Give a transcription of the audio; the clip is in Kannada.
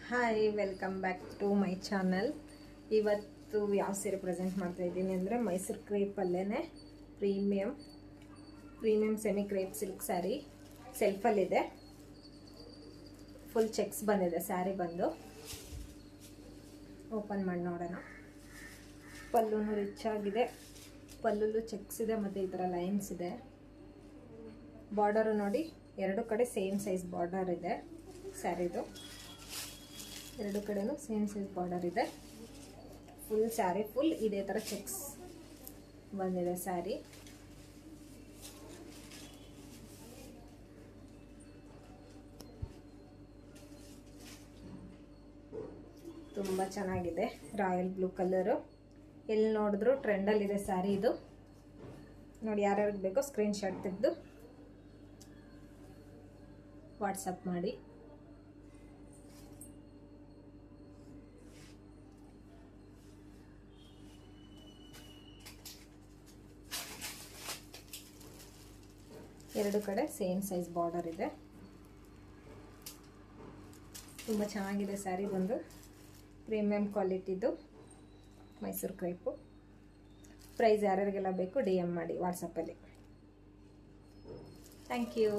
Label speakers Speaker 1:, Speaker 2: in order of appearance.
Speaker 1: Hi, welcome back to my channel. ಇವತ್ತು ಯಾವ ಸೀರೆ ಪ್ರೆಸೆಂಟ್ ಮಾಡ್ತಾ ಇದ್ದೀನಿ ಅಂದರೆ ಮೈಸೂರು ಕ್ರೇಪಲ್ಲೇ premium semi crepe silk sari ಸೆಲ್ಫಲ್ಲಿದೆ. ಫುಲ್ ಚೆಕ್ಸ್ ಬಂದಿದೆ ಸ್ಯಾರಿ ಬಂದು. ಓಪನ್ ಮಾಡಿ ನೋಡೋಣ. ಪಲ್ಲೂ ರಿಚ್ ಆಗಿದೆ, ಪಲ್ಲುಲು ಚೆಕ್ಸ್ ಇದೆ ಮತ್ತು ಈ ಥರ ಲೈನ್ಸ್ ಇದೆ. ಬಾರ್ಡರು ನೋಡಿ, ಎರಡು ಕಡೆ ಸೇಮ್ ಸೈಜ್ ಬಾರ್ಡರ್ ಇದೆ. ಸ್ಯಾರಿದು ಎರಡು ಕಡೆನೂ ಸೇಮ್ ಸೈಜ್ ಬಾರ್ಡರ್ ಇದೆ. ಫುಲ್ ಸ್ಯಾರಿ ಫುಲ್ ಇದೇ ಥರ ಚೆಕ್ಸ್ ಬಂದಿದೆ ಸ್ಯಾರಿ. ತುಂಬ ಚೆನ್ನಾಗಿದೆ, ರಾಯಲ್ ಬ್ಲೂ ಕಲರು. ಎಲ್ಲಿ ನೋಡಿದ್ರು ಟ್ರೆಂಡಲ್ಲಿದೆ ಸ್ಯಾರಿ ಇದು. ನೋಡಿ, ಯಾರ್ಯಾರಿಗೆ ಬೇಕೋ ಸ್ಕ್ರೀನ್ಶಾಟ್ ತೆಗೆದು ವಾಟ್ಸಪ್ ಮಾಡಿ. ಎರಡು ಕಡೆ ಸೇಮ್ ಸೈಜ್ ಬಾರ್ಡರ್ ಇದೆ. ತುಂಬ ಚೆನ್ನಾಗಿದೆ ಸ್ಯಾರಿ ಬಂದು. ಪ್ರೀಮಿಯಂ ಕ್ವಾಲಿಟಿದು ಮೈಸೂರು ಕ್ರೇಪು. ಪ್ರೈಸ್ ಯಾರ್ಯಾರಿಗೆಲ್ಲ ಬೇಕು DM ಮಾಡಿ ವಾಟ್ಸಪ್ಪಲ್ಲಿ. Thank you.